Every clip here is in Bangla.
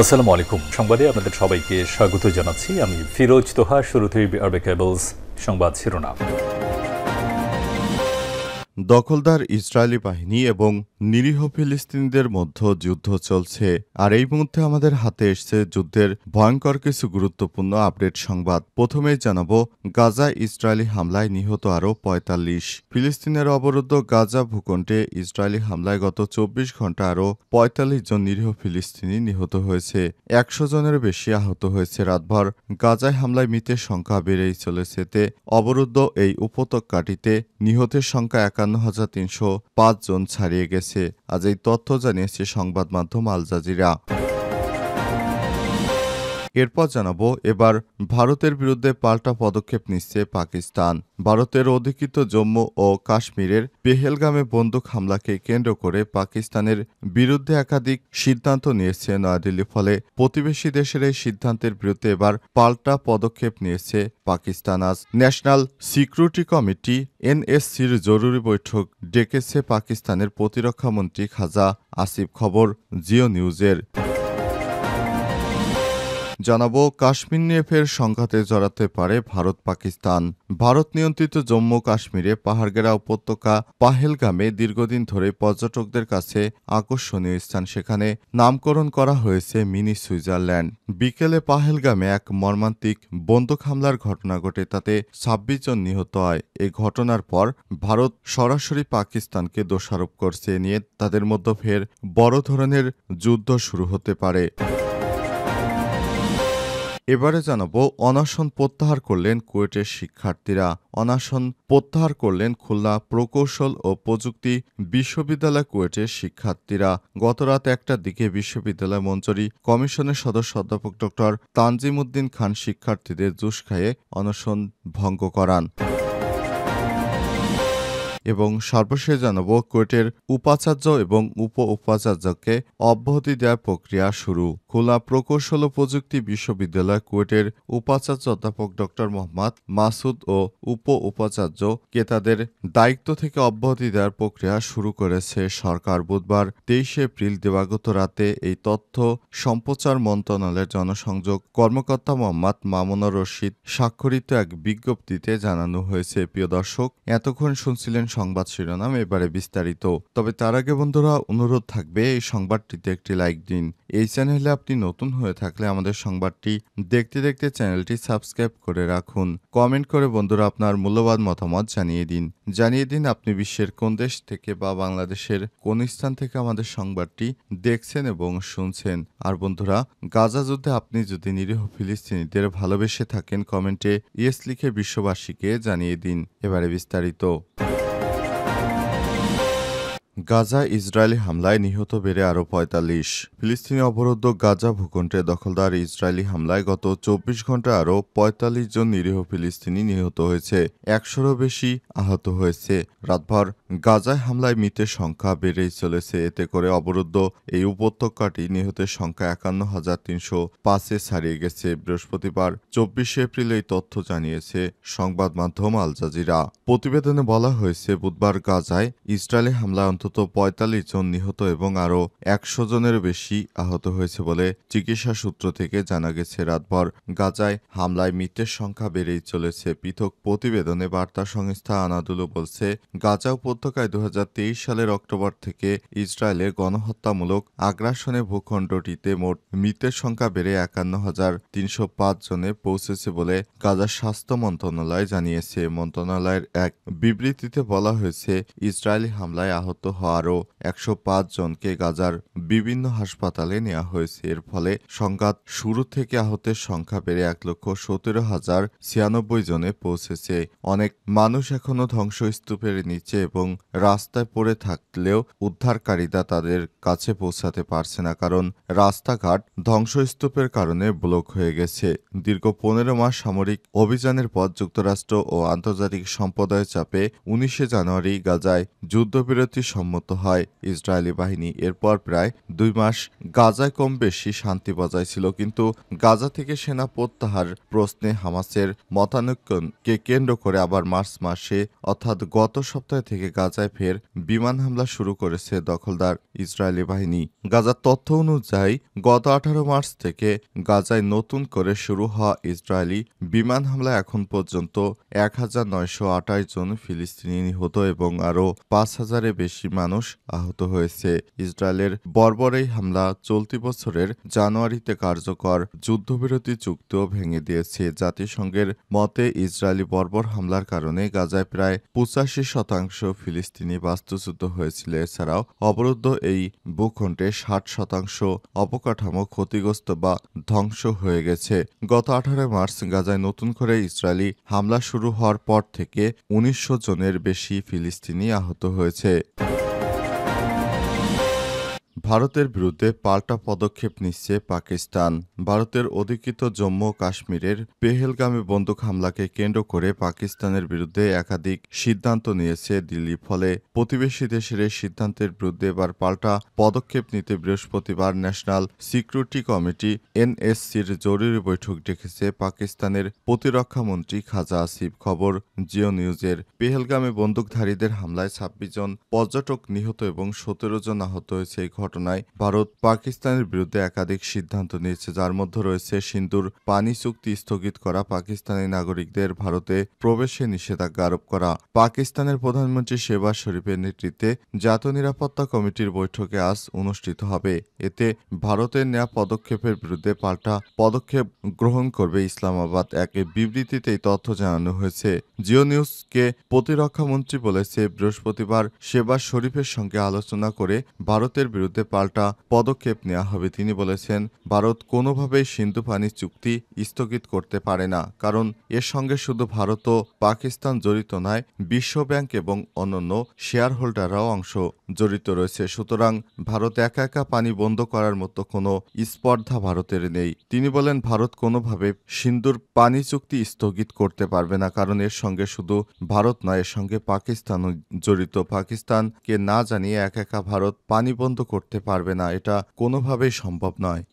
আসসালামু আলাইকুম। সংবাদে আপনাদের সবাইকে স্বাগত জানাচ্ছি। আমি ফিরোজ তোহা। শুরুতেই আরবে কেবলস সংবাদ শিরোনাম। দখলদার ইসরায়েলি বাহিনী এবং নিরীহ ফিলিস্তিনিদের মধ্যে যুদ্ধ চলছে, আর এই মুহূর্তে আমাদের হাতে এসছে যুদ্ধের ভয়ঙ্কর কিছু গুরুত্বপূর্ণ আপডেট সংবাদ। প্রথমেই জানাবো, গাজা ইসরায়েলি হামলায় নিহত আরও ৪৫। ফিলিস্তিনের অবরুদ্ধ গাজা ভূখণ্ডে ইসরায়েলি হামলায় গত ২৪ ঘন্টা আরও ৪৫ জন নিরীহ ফিলিস্তিনি নিহত হয়েছে। ১০০ জনের বেশি আহত হয়েছে। রাতভর গাজায় হামলায় মৃতের সংখ্যা বেড়েই চলেছে। এতে অবরুদ্ধ এই উপত্যকাটিতে নিহতের সংখ্যা ৫১,৩০৫ জন ছাড়িয়ে গেছে। আজ এই তথ্য জানিয়েছে সংবাদ মাধ্যম আল জাজিরা। এরপর জানাবো, এবার ভারতের বিরুদ্ধে পাল্টা পদক্ষেপ নিচ্ছে পাকিস্তান। ভারতের অধিকৃত জম্মু ও কাশ্মীরের পেহেলগামে বন্দুক হামলাকে কেন্দ্র করে পাকিস্তানের বিরুদ্ধে একাধিক সিদ্ধান্ত নিয়েছে নয়াদিল্লি। ফলে প্রতিবেশী দেশের এই সিদ্ধান্তের বিরুদ্ধে এবার পাল্টা পদক্ষেপ নিয়েছে পাকিস্তান। আজ ন্যাশনাল সিকিউরিটি কমিটি এনএসসির জরুরি বৈঠক ডেকেছে পাকিস্তানের প্রতিরক্ষামন্ত্রী খাজা আসিফ। খবর জিও নিউজের। জানাবো, কাশ্মীর নিয়ে ফের সংঘাতে জড়াতে পারে ভারত পাকিস্তান। ভারত নিয়ন্ত্রিত জম্মু কাশ্মীরে পাহাড়গেরা উপত্যকা পাহেলগামে দীর্ঘদিন ধরে পর্যটকদের কাছে আকর্ষণীয় স্থান। সেখানে নামকরণ করা হয়েছে মিনি সুইজারল্যান্ড। বিকেলে পাহেলগামে এক মর্মান্তিক বন্দুক হামলার ঘটনা ঘটে, তাতে ২৬ জন নিহত হয়। এই ঘটনার পর ভারত সরাসরি পাকিস্তানকে দোষারোপ করছে। এ নিয়ে তাদের মধ্যে ফের বড় ধরনের যুদ্ধ শুরু হতে পারে। এবারে জানাবো, অনশন প্রত্যাহার করলেন কুয়েটের শিক্ষার্থীরা। অনশন প্রত্যাহার করলেন খুলনা প্রকৌশল ও প্রযুক্তি বিশ্ববিদ্যালয় কুয়েটের শিক্ষার্থীরা। গতরাত ১টার দিকে বিশ্ববিদ্যালয় মঞ্জুরি কমিশনের সদস্য অধ্যাপক ড তানজিম উদ্দিন খান শিক্ষার্থীদের জুস খাইয়ে অনশন ভঙ্গ করান। এবং সর্বশেষ জানাবো, কুয়েটের উপাচার্য এবং উপ উপাচার্যকে অব্যাহতি দেওয়ার প্রক্রিয়া শুরু। খুলনা প্রকৌশল ও প্রযুক্তি বিশ্ববিদ্যালয় কুয়েটের উপাচার্য অধ্যাপক ড মোহাম্মদ মাসুদ ও উপ উপাচার্যকে তাদের দায়িত্ব থেকে অব্যাহতি দেওয়ার প্রক্রিয়া শুরু করেছে সরকার। বুধবার ২৩ এপ্রিল দিবাগত রাতে এই তথ্য সম্প্রচার মন্ত্রণালয়ের জনসংযোগ কর্মকর্তা মোহাম্মদ মামুনুর রশিদ স্বাক্ষরিত এক বিজ্ঞপ্তিতে জানানো হয়েছে। প্রিয় দর্শক, এতক্ষণ শুনছিলেন সংবাদ শিরোনাম, এবারে বিস্তারিত। তবে তার আগে বন্ধুরা, অনুরোধ থাকবে এই সংবাদটিতে একটি লাইক দিন। এই চ্যানেলে আপনি নতুন হয়ে থাকলে আমাদের সংবাদটি দেখতে দেখতে চ্যানেলটি সাবস্ক্রাইব করে রাখুন। কমেন্ট করে বন্ধুরা আপনার মূল্যবান মতামত জানিয়ে দিন আপনি বিশ্বের কোন দেশ থেকে বা বাংলাদেশের কোন স্থান থেকে আমাদের সংবাদটি দেখছেন এবং শুনছেন। আর বন্ধুরা, গাজা যুদ্ধে আপনি যদি নিরীহ ফিলিস্তিনিদের ভালোবেসে থাকেন, কমেন্টে ইয়েস লিখে বিশ্ববাসীকে জানিয়ে দিন। এবারে বিস্তারিত। গাজা ইসরায়েলি হামলায় নিহত বেড়ে আরও ৪৫। ফিলিস্তিনি অবরুদ্ধ গাজা ভূখণ্ডে দখলদার ইসরায়েলি হামলায় গত ২৪ ঘন্টায় আরও ৪৫ জন নিরীহ ফিলিস্তিনি নিহত হয়েছে। ১০০রও বেশি আহত হয়েছে। রাতভর গাজায় হামলায় মৃতের সংখ্যা বেড়েই চলেছে। এতে করে অবরুদ্ধ এই উপত্যকাটি নিহতের সংখ্যা ৫১,৩০৫-এ ছাড়িয়ে গেছে। বৃহস্পতিবার ২৪ এপ্রিল এই তথ্য জানিয়েছে সংবাদ মাধ্যম আল জাজিরা। প্রতিবেদনে বলা হয়েছে, বুধবার গাজায় ইসরায়েলি হামলায় অন্তত ৪৫ জন নিহত এবং আরও ১০০ জনের বেশি আহত হয়েছে বলে চিকিৎসা সূত্র থেকে জানা গেছে। রাতভর গাজায় হামলায় মৃতের সংখ্যা বেড়েই চলেছে। পৃথক প্রতিবেদনে বার্তা সংস্থা আনাদুলু বলছে, গাজা উপত্যকায় ২০২৩ সালের অক্টোবর থেকে ইসরায়েলের গণহত্যামূলক আগ্রাসনে ভূখণ্ডটিতে মোট মৃতের সংখ্যা বেড়ে ৫১,৩০৫ জনে পৌঁছেছে বলে গাজার স্বাস্থ্য মন্ত্রণালয় জানিয়েছে। মন্ত্রণালয়ের এক বিবৃতিতে বলা হয়েছে, ইসরায়েলি হামলায় আহত হওয়া আরও ১০৫ জনকে গাজার বিভিন্ন হাসপাতালে নেওয়া হয়েছে। এর ফলে সংঘাত শুরু থেকে আহতের সংখ্যা বেড়ে ১,১৭,০৯৬ জনে পৌঁছেছে। অনেক মানুষ এখনও ধ্বংসস্তূপের নিচে এবং রাস্তায় পড়ে থাকলেও উদ্ধারকারীরা তাদের কাছে পৌঁছাতে পারছে না, কারণ রাস্তাঘাট ধ্বংসস্তূপের কারণে ব্লক হয়ে গেছে। দীর্ঘ ১৫ মাস সামরিক অভিযানের পর যুক্তরাষ্ট্র ও আন্তর্জাতিক সম্প্রদায়ের চাপে ১৯ জানুয়ারি গাজায় যুদ্ধবিরতি সম্মত হয় ইসরায়েলি বাহিনী। এরপর প্রায় ২ মাস গাজায় কম বেশি শান্তি বজায় ছিল, কিন্তু গাজা থেকে সেনা প্রত্যাহার প্রশ্নে হামাসের মতানৈক্যকে কেন্দ্র করে আবার মার্চ মাসে অর্থাৎ গত সপ্তাহে থেকে গাজায় ফের বিমান হামলা শুরু করেছে দখলদার ইসরায়েলি বাহিনী। গাজার তথ্য অনুযায়ী গত 18 মার্চ থেকে গাজায় নতুন করে শুরু হওয়া ইসরায়েলি বিমান হামলায় এখন পর্যন্ত 1928 জন ফিলিস্তিনি নিহত এবং আরও 5,000-এর বেশি মানুষ আহত হয়েছে। ইসরায়েলের বর্বর এই হামলা চলতি বছরের জানুয়ারিতে কার্যকর যুদ্ধবিরতি চুক্তিও ভেঙে দিয়েছে। জাতিসংঘের মতে ইসরায়েলি বর্বর হামলার কারণে গাজায় প্রায় 85% ফিলিস্তিনি বাস্তুচ্যুত হয়েছিল। এছাড়াও অবরুদ্ধ এই ভূখণ্ডে 60% অবকাঠামো ক্ষতিগ্রস্ত বা ধ্বংস হয়ে গেছে। গত 18 মার্চ গাজায় নতুন করে ইসরায়েলি হামলা শুরু হওয়ার পর থেকে 1900 জনের বেশি ফিলিস্তিনি আহত হয়েছে। ভারতের বিরুদ্ধে পাল্টা পদক্ষেপ নিচ্ছে পাকিস্তান। ভারতের অধিকৃত জম্মু ও কাশ্মীরের পেহেলগামে বন্দুক হামলাকে কেন্দ্র করে পাকিস্তানের বিরুদ্ধে একাধিক সিদ্ধান্ত নিয়েছে দিল্লি। ফলে প্রতিবেশী দেশের এই সিদ্ধান্তের বিরুদ্ধে এবার পাল্টা পদক্ষেপ নিতে বৃহস্পতিবার ন্যাশনাল সিকিউরিটি কমিটি এনএসসির জরুরি বৈঠক ডেকেছে পাকিস্তানের প্রতিরক্ষামন্ত্রী খাজা আসিফ। খবর জিও নিউজের। পেহেলগামে বন্দুকধারীদের হামলায় 26 জন পর্যটক নিহত এবং 17 জন আহত হয়েছে। এই ঘটনায় ভারত পাকিস্তানের বিরুদ্ধে একাধিক সিদ্ধান্ত নিয়েছে, যার মধ্যে রয়েছে সিন্ধুর পানি চুক্তি স্থগিত করা, পাকিস্তানি নাগরিকদের ভারতে প্রবেশে নিষেধাজ্ঞা আরোপ করা। পাকিস্তানের প্রধানমন্ত্রী শেহবাজ শরীফের নেতৃত্বে জাতীয় নিরাপত্তা কমিটির বৈঠকে আজ অনুষ্ঠিত হবে। এতে ভারতের নেওয়া পদক্ষেপের বিরুদ্ধে পাল্টা পদক্ষেপ গ্রহণ করবে ইসলামাবাদ। এক বিবৃতিতে এই তথ্য জানানো হয়েছে। জিও নিউজকে প্রতিরক্ষামন্ত্রী বলেছে, বৃহস্পতিবার শেহবাজ শরীফের সঙ্গে আলোচনা করে ভারতের বিরুদ্ধে পাল্টা পদক্ষেপ নেওয়া হবে। তিনি বলেছেন, ভারত কোনোভাবেই সিন্ধু পানি চুক্তি স্থগিত করতে পারে না, কারণ এর সঙ্গে শুধু ভারত ও পাকিস্তান জড়িত নয়, বিশ্বব্যাংক এবং অন্যান্য শেয়ার হোল্ডাররাও অংশ জড়িত রয়েছে। সুতরাং ভারত একা একা পানি বন্ধ করার মতো কোনো স্পর্ধা ভারতের নেই। তিনি বলেন, ভারত কোনোভাবে সিন্ধুর পানি চুক্তি স্থগিত করতে পারবে না, কারণ এর সঙ্গে শুধু ভারত নয়, এর সঙ্গে পাকিস্তানও জড়িত। পাকিস্তানকে না জানিয়ে একা একা ভারত পানি বন্ধ করতে পারবে না, এটা কোনোভাবেই সম্ভব নয়।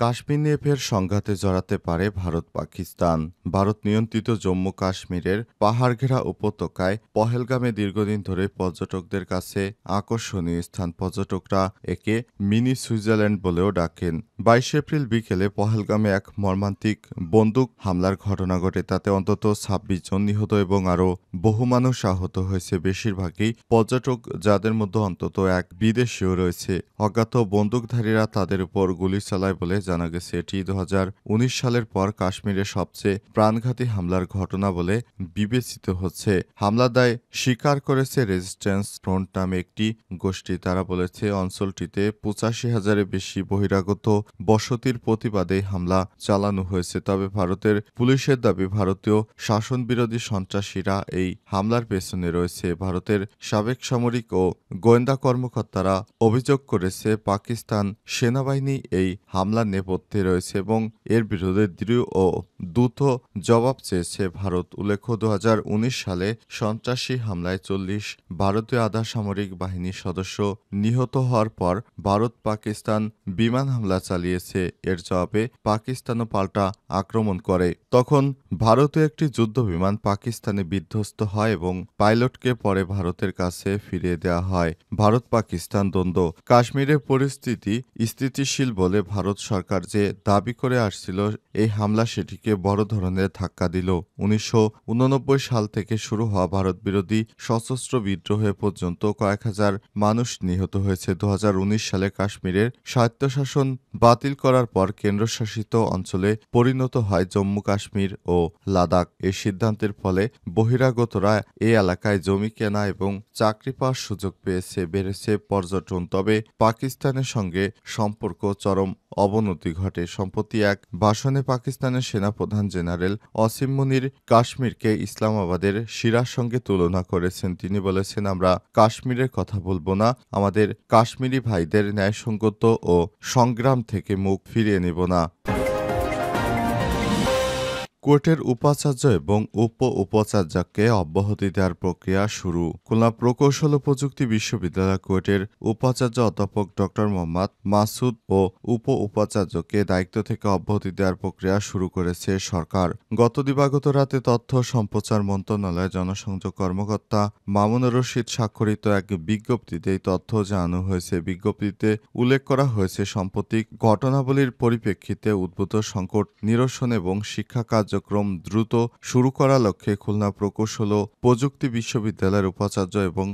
কাশ্মীর নিয়ে ফের সংঘাতে জড়াতে পারে ভারত পাকিস্তান। ভারত নিয়ন্ত্রিত জম্মু কাশ্মীরের পাহাড়ঘেরা উপত্যকায় পহেলগামে দীর্ঘদিন ধরে পর্যটকদের কাছে আকর্ষণীয় স্থান। পর্যটকরা একে মিনি সুইজারল্যান্ড বলেও ডাকেন। 22 এপ্রিল বিকেলে পহেলগামে এক মর্মান্তিক বন্দুক হামলার ঘটনা ঘটে। তাতে অন্তত 26 জন নিহত এবং আরও বহু মানুষ আহত হয়েছে। বেশিরভাগই পর্যটক, যাদের মধ্যে অন্তত এক বিদেশিও রয়েছে। অজ্ঞাত বন্দুকধারীরা তাদের উপর গুলি চালায় বলে জানা গেছে। এটি 2019 সালের পর কাশ্মীরের সবচেয়ে প্রাণঘাতী হামলার ঘটনা বলে বিবেচিত হচ্ছে। হামলার দায় স্বীকার করেছে রেজিস্ট্যান্স ফ্রন্ট নামে একটি গোষ্ঠী। তারা বলেছে, অঞ্চলটিতে 85,000-এর বেশি বহিরাগত বসতির প্রতিবাদে হামলা চালানো হয়েছে। তবে ভারতের পুলিশের দাবি, ভারতীয় শাসনবিরোধী সন্ত্রাসীরা এই হামলার পেছনে রয়েছে। ভারতের সাবেক সামরিক ও গোয়েন্দা কর্মকর্তারা অভিযোগ করেছে, পাকিস্তান সেনাবাহিনী এই হামলার নেপথ্যে রয়েছে এবং এর বিরুদ্ধে দৃঢ় ও দ্রুত জবাব চেয়েছে ভারত। উল্লেখ্য, 2019 সালে সন্ত্রাসী হামলায় 40 ভারতীয় আধা সামরিক বাহিনীর সদস্য নিহত হওয়ার পর ভারত পাকিস্তান বিমান হামলা চালিয়েছে। এর জবাবে পাকিস্তানও পাল্টা আক্রমণ করে। তখন ভারতীয় একটি যুদ্ধ বিমান পাকিস্তানে বিধ্বস্ত হয় এবং পাইলটকে পরে ভারতের কাছে ফিরিয়ে দেওয়া হয়। ভারত পাকিস্তান দ্বন্দ্ব। কাশ্মীরের পরিস্থিতি স্থিতিশীল বলে ভারত সরকার যে দাবি করে আসছিল, এই হামলা সেটিকে বড় ধরনের ধাক্কা দিল। 1989 সাল থেকে শুরু হওয়া ভারত বিরোধী সশস্ত্র বিদ্রোহে পর্যন্ত কয়েক হাজার মানুষ নিহত হয়েছে। 2019 সালে কাশ্মীরের স্বায়ত্তশাসন বাতিল করার পর কেন্দ্রশাসিত অঞ্চলে পরিণত হয় জম্মু কাশ্মীর ও লাদাখ। এই সিদ্ধান্তের ফলে বহিরাগতরা এই এলাকায় জমি কেনা এবং চাকরি পাওয়ার সুযোগ পেয়েছে, বেড়েছে পর্যটন। তবে পাকিস্তানের সঙ্গে সম্পর্ক চরম অবনতি ঘটে। সম্প্রতি এক ভাষণে পাকিস্তানের সেনাপ্রধান জেনারেল অসিম মুনির কাশ্মীরকে ইসলামাবাদের সিরার সঙ্গে তুলনা করেছেন। তিনি বলেছেন, আমরা কাশ্মীরের কথা বলবো না, আমাদের কাশ্মীরি ভাইদের ন্যায়সঙ্গত ও সংগ্রাম থেকে মুখ ফিরিয়ে নেব না। কোর্টের উপাচার্য এবং উপাচার্যকে অব্যাহতি দেওয়ার প্রক্রিয়া শুরু। খুলনা প্রকৌশল ও প্রযুক্তি বিশ্ববিদ্যালয় কোর্টের উপাচার্য অধ্যাপক ড মোহাম্মদ মাসুদ ও উপাচার্যকে দায়িত্ব থেকে অব্যাহতি দেওয়ার প্রক্রিয়া শুরু করেছে সরকার। গত দিবাগত রাতে তথ্য সম্প্রচার মন্ত্রণালয়ের জনসংযোগ কর্মকর্তা মামুনুর রশিদ স্বাক্ষরিত এক বিজ্ঞপ্তিতে এই তথ্য জানানো হয়েছে। বিজ্ঞপ্তিতে উল্লেখ করা হয়েছে, সাম্প্রতিক ঘটনাবলীর পরিপ্রেক্ষিতে উদ্ভূত সংকট নিরসন এবং শিক্ষা কার্যক্রম দ্রুত শুরু করার লক্ষ্যে খুলনা প্রকৌশল ও প্রযুক্তি বিশ্ববিদ্যালয়ের উপাচার্য এবং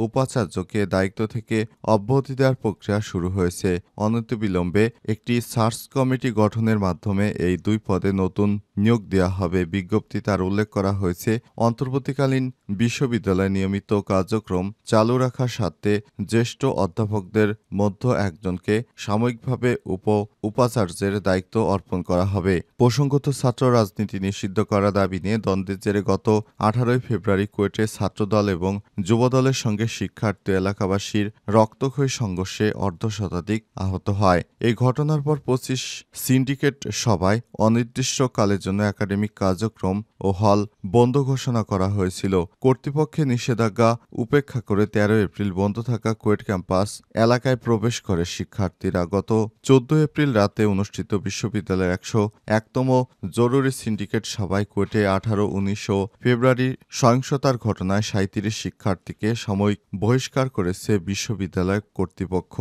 উপাচার্যকে দায়িত্ব থেকে অব্যাহতি দেওয়ার প্রক্রিয়া শুরু হয়েছে। অনতিবিলম্বে একটি সার্চ কমিটি গঠনের মাধ্যমে এই দুই পদে নতুন নিয়োগ দেওয়া হবে। বিজ্ঞপ্তিতে আর উল্লেখ করা হয়েছে, অন্তর্বর্তীকালীন বিশ্ববিদ্যালয়ে নিয়মিত কার্যক্রম চালু রাখার স্বার্থে জ্যেষ্ঠ অধ্যাপকদের মধ্যে একজনকে সাময়িকভাবে উপাচার্যের দায়িত্ব অর্পণ করা হবে। প্রসঙ্গত, ছাত্র রাজনীতি নিষিদ্ধ করার দাবি নিয়ে দ্বন্দ্বের জেরে গত 18 ফেব্রুয়ারি কুয়েটে ছাত্রদল এবং যুবদলের সঙ্গে শিক্ষার্থী এলাকাবাসীর রক্তক্ষয়ী সংঘর্ষে অর্ধশতাধিক আহত হয়। এই ঘটনার পর 25 সিন্ডিকেট সভায় অনির্দিষ্টকালের জন্য একাডেমিক কার্যক্রম ও হল বন্ধ ঘোষণা করা হয়েছিল। কর্তৃপক্ষের নিষেধাজ্ঞা উপেক্ষা করে 13 এপ্রিল বন্ধ থাকা কুয়েট ক্যাম্পাস এলাকায় প্রবেশ করে শিক্ষার্থীরা। গত 14 এপ্রিল রাতে অনুষ্ঠিত বিশ্ববিদ্যালয়ের 101তম জরুরি সিন্ডিকেট সভায় কুয়েটে 18-19 ফেব্রুয়ারি সহিংসতার ঘটনায় 37 শিক্ষার্থীকে সাময়িক বহিষ্কার করেছে বিশ্ববিদ্যালয় কর্তৃপক্ষ।